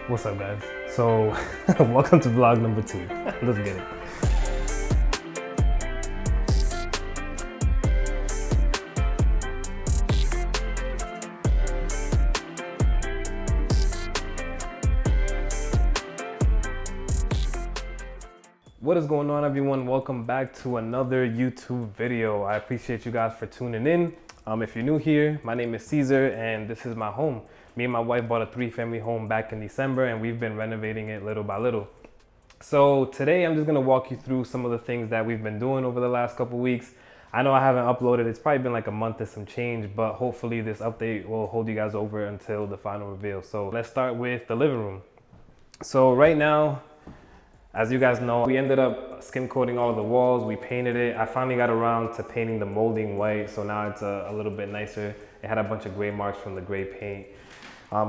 What's up, guys? So, welcome to vlog number 2. Let's get it. What is going on, everyone? Welcome back to another YouTube video. I appreciate you guys for tuning in. If you're new here, my name is Caesar and this is my home. Me and my wife bought a 3-family home back in December and we've been renovating it little by little. So today I'm just gonna walk you through some of the things that we've been doing over the last couple weeks. I know I haven't uploaded, it's probably been like a month and some change, but hopefully this update will hold you guys over until the final reveal. So let's start with the living room. So right now, as you guys know, we ended up skim coating all of the walls. We painted it. I finally got around to painting the molding white, so now it's a little bit nicer. It had a bunch of gray marks from the gray paint.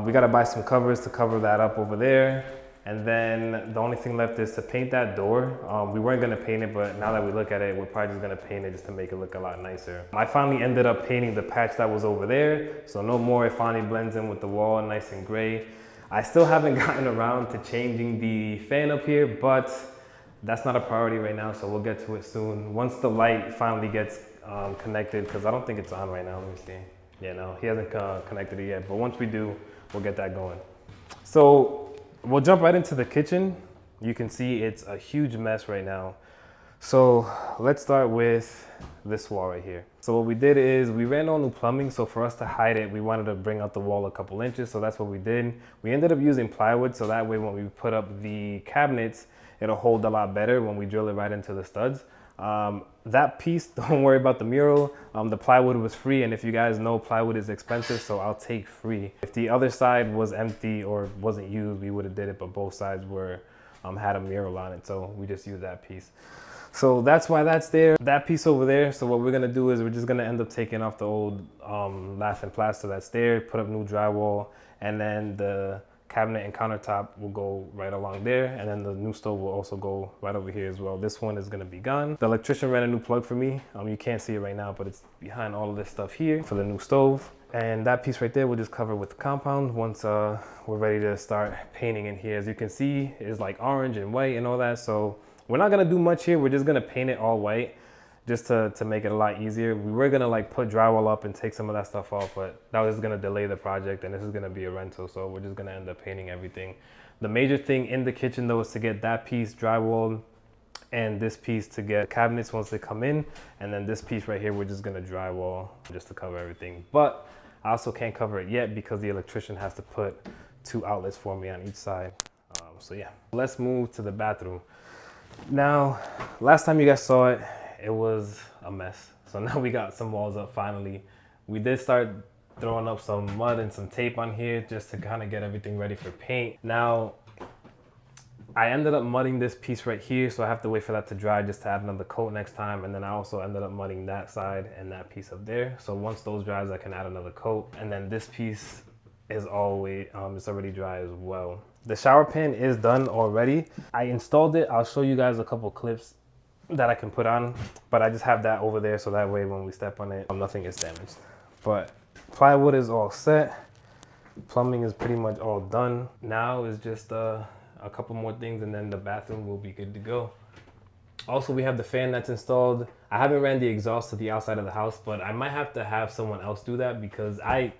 We got to buy some covers to cover that up over there. And then the only thing left is to paint that door. We weren't going to paint it, but now that we look at it, we're probably just going to paint it just to make it look a lot nicer. I finally ended up painting the patch that was over there, so no more. It finally blends in with the wall, nice and gray. I still haven't gotten around to changing the fan up here, but that's not a priority right now, so we'll get to it soon. Once the light finally gets connected, because I don't think it's on right now, let me see. Yeah, no, he hasn't connected it yet, but once we do, we'll get that going. So we'll jump right into the kitchen. You can see it's a huge mess right now. So let's start with this wall right here. So what we did is we ran all new plumbing. So for us to hide it, we wanted to bring out the wall a couple inches. So that's what we did. We ended up using plywood. So that way, when we put up the cabinets, it'll hold a lot better when we drill it right into the studs. That piece, don't worry about the mural. The plywood was free. And if you guys know, plywood is expensive, so I'll take free. If the other side was empty or wasn't used, we would have did it, but both sides were had a mural on it. So we just used that piece. So that's why that's there. That piece over there. So what we're gonna do is we're just gonna end up taking off the old lath and plaster that's there, put up new drywall, and then the cabinet and countertop will go right along there, and then the new stove will also go right over here as well. This one is gonna be gone. The electrician ran a new plug for me. You can't see it right now, but it's behind all of this stuff here for the new stove. And that piece right there we'll just cover with the compound once we're ready to start painting in here. As you can see, it's like orange and white and all that. So we're not gonna do much here. We're just gonna paint it all white just to make it a lot easier. We were gonna like put drywall up and take some of that stuff off, but that was gonna delay the project, and this is gonna be a rental, so we're just gonna end up painting everything. The major thing in the kitchen though is to get that piece drywalled and this piece to get cabinets once they come in, and then this piece right here we're just gonna drywall just to cover everything. But I also can't cover it yet because the electrician has to put 2 outlets for me on each side. So yeah, let's move to the bathroom. Now, last time you guys saw it, it was a mess. So now we got some walls up finally. We did start throwing up some mud and some tape on here just to kind of get everything ready for paint. Now, I ended up mudding this piece right here, so I have to wait for that to dry just to add another coat next time. And then I also ended up mudding that side and that piece up there. So once those dries, I can add another coat. And then this piece is always, it's already dry as well. The shower pan is done already. I installed it. I'll show you guys a couple clips that I can put on, but I just have that over there so that way when we step on it, nothing gets damaged. But plywood is all set. Plumbing is pretty much all done. Now is just a couple more things and then the bathroom will be good to go. Also, we have the fan that's installed. I haven't ran the exhaust to the outside of the house, but I might have to have someone else do that because I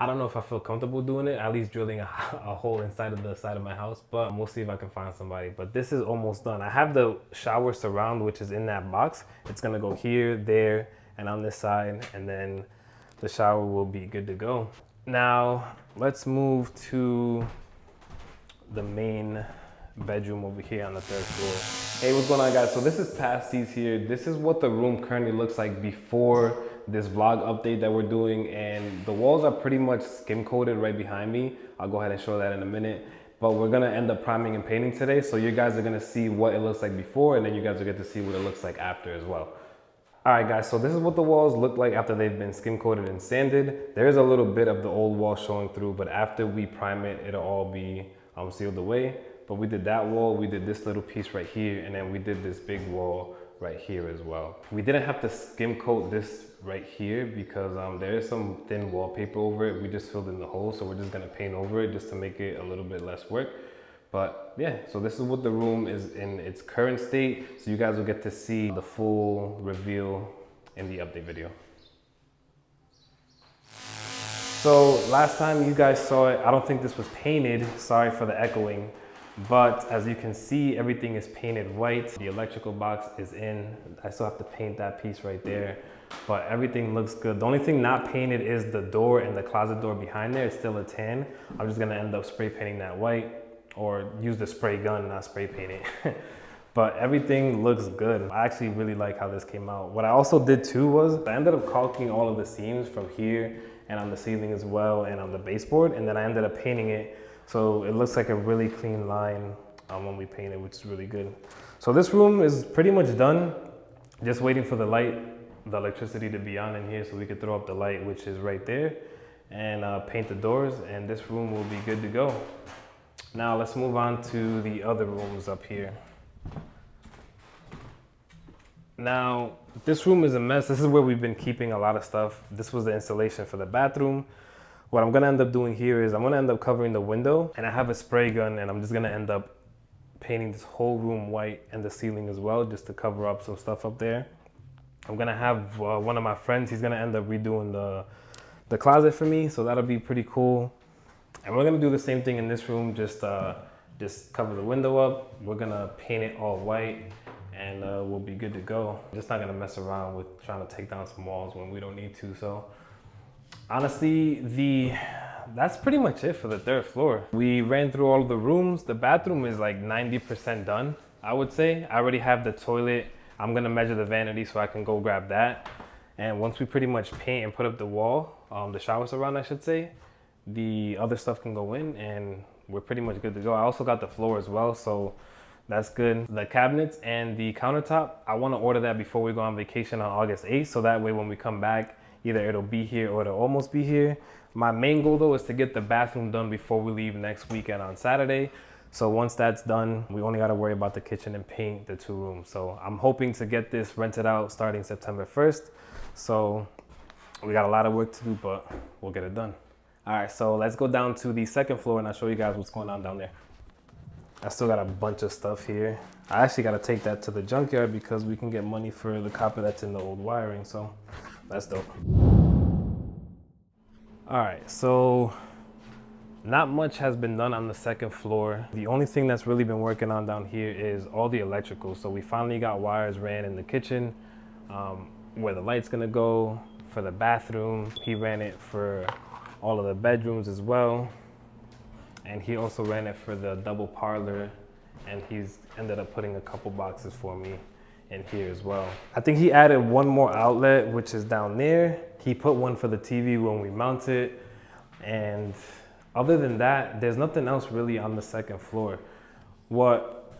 don't know if I feel comfortable doing it, at least drilling a hole inside of the side of my house, but we'll see if I can find somebody. But this is almost done. I have the shower surround, which is in that box. It's gonna go here, there, and on this side, and then the shower will be good to go. Now, let's move to the main bedroom over here on the 3rd floor. Hey, what's going on, guys? So this is past these here. This is what the room currently looks like before this vlog update that we're doing, and the walls are pretty much skim coated right behind me. I'll go ahead and show that in a minute, but we're gonna end up priming and painting today, so you guys are gonna see what it looks like before, and then you guys will get to see what it looks like after as well. All right, guys, so this is what the walls look like after they've been skim coated and sanded. There's a little bit of the old wall showing through, but after we prime it, it'll all be sealed away. But we did that wall, we did this little piece right here, and then we did this big wall right here as well. We didn't have to skim coat this right here because there is some thin wallpaper over it. We just filled in the hole, so we're just gonna paint over it just to make it a little bit less work. But yeah, so this is what the room is in its current state. So you guys will get to see the full reveal in the update video. So last time you guys saw it, I don't think this was painted. Sorry for the echoing. But as you can see, everything is painted white. The electrical box is in. I still have to paint that piece right there, but everything looks good. The only thing not painted is the door and the closet door behind there. It's still a tan. I'm just gonna end up spray painting that white, or use the spray gun, not spray paint it. But everything looks good. I actually really like how this came out. What I also did too was I ended up caulking all of the seams from here and on the ceiling as well and on the baseboard, and then I ended up painting it so it looks like a really clean line when we paint it, which is really good. So this room is pretty much done. Just waiting for the light, the electricity to be on in here so we could throw up the light, which is right there, and paint the doors, and this room will be good to go. Now let's move on to the other rooms up here. Now, this room is a mess. This is where we've been keeping a lot of stuff. This was the installation for the bathroom. What I'm gonna end up doing here is I'm gonna end up covering the window, and I have a spray gun, and I'm just gonna end up painting this whole room white and the ceiling as well, just to cover up some stuff up there. I'm gonna have one of my friends, he's gonna end up redoing the closet for me, so that'll be pretty cool. And we're gonna do the same thing in this room, just cover the window up. We're gonna paint it all white, and we'll be good to go. Just not gonna mess around with trying to take down some walls when we don't need to. So honestly, that's pretty much it for the third floor. We ran through all of the rooms. The bathroom is like 90% done, I would say. I already have the toilet. I'm gonna measure the vanity so I can go grab that. And once we pretty much paint and put up the wall, the shower surround, I should say, the other stuff can go in and we're pretty much good to go. I also got the floor as well, so that's good. The cabinets and the countertop, I wanna order that before we go on vacation on August 8th, so that way when we come back, either it'll be here or it'll almost be here. My main goal though is to get the bathroom done before we leave next weekend on Saturday. So once that's done, we only gotta worry about the kitchen and paint the 2 rooms. So I'm hoping to get this rented out starting September 1st. So we got a lot of work to do, but we'll get it done. All right, so let's go down to the second floor and I'll show you guys what's going on down there. I still got a bunch of stuff here. I actually gotta take that to the junkyard because we can get money for the copper that's in the old wiring, so that's dope. All right, so not much has been done on the second floor. The only thing that's really been working on down here is all the electrical. So we finally got wires ran in the kitchen, where the light's gonna go, for the bathroom. He ran it for all of the bedrooms as well. And he also ran it for the double parlor, and he's ended up putting a couple boxes for me in here as well. I think he added one more outlet, which is down there. He put one for the TV when we mount it. And other than that, there's nothing else really on the second floor. What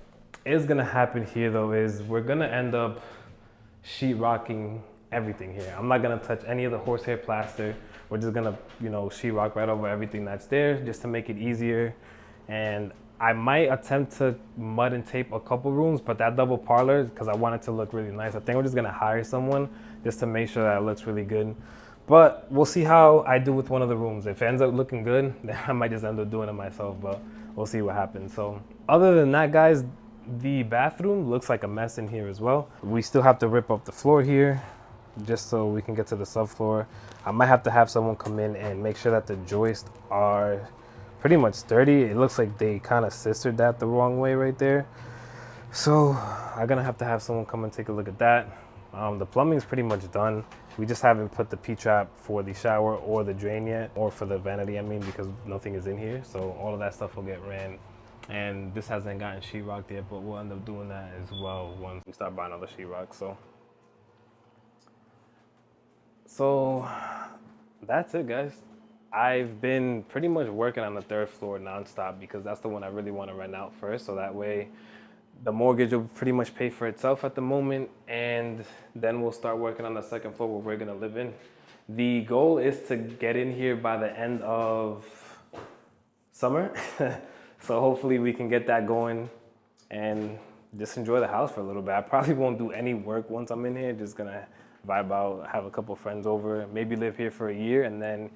is gonna happen here though is we're gonna end up sheetrocking everything here. I'm not gonna touch any of the horsehair plaster. We're just gonna, sheetrock right over everything that's there just to make it easier. And I might attempt to mud and tape a couple rooms, but that double parlor, because I want it to look really nice, I think we're just gonna hire someone just to make sure that it looks really good. But we'll see how I do with one of the rooms. If it ends up looking good, then I might just end up doing it myself, but we'll see what happens. So other than that, guys, the bathroom looks like a mess in here as well. We still have to rip up the floor here just so we can get to the subfloor. I might have to have someone come in and make sure that the joists are pretty much sturdy. It looks like they kind of scissored that the wrong way right there. So I'm gonna have to have someone come and take a look at that. The plumbing is pretty much done. We just haven't put the P-trap for the shower or the drain yet, or for the vanity, I mean, because nothing is in here. So all of that stuff will get ran. And this hasn't gotten sheetrocked yet, but we'll end up doing that as well once we start buying all the sheetrock. So that's it, guys. I've been pretty much working on the third floor nonstop because that's the one I really want to rent out first. So that way the mortgage will pretty much pay for itself at the moment. And then we'll start working on the second floor where we're going to live in. The goal is to get in here by the end of summer. So hopefully we can get that going. And just enjoy the house for a little bit. I probably won't do any work once I'm in here. Just gonna vibe out, have a couple friends over, maybe live here for a year, and then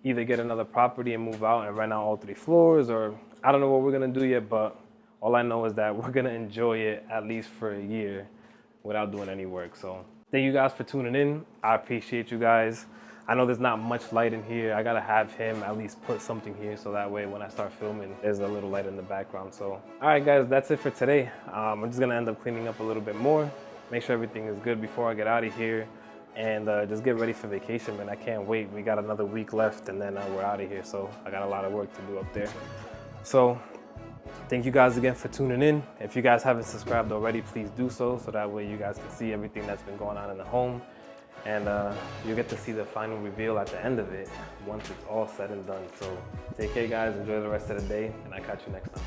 either get another property and move out and rent out all 3 floors, or I don't know what we're gonna do yet, but all I know is that we're gonna enjoy it at least for a year without doing any work. So thank you guys for tuning in. I appreciate you guys. I know there's not much light in here. I gotta have him at least put something here so that way when I start filming, there's a little light in the background. So, all right guys, that's it for today. I'm just gonna end up cleaning up a little bit more, make sure everything is good before I get out of here, and just get ready for vacation, man. I can't wait. We got another week left and then we're out of here. So I got a lot of work to do up there. So thank you guys again for tuning in. If you guys haven't subscribed already, please do so that way you guys can see everything that's been going on in the home. And you'll get to see the final reveal at the end of it once it's all said and done. So take care guys, enjoy the rest of the day, and I'll catch you next time.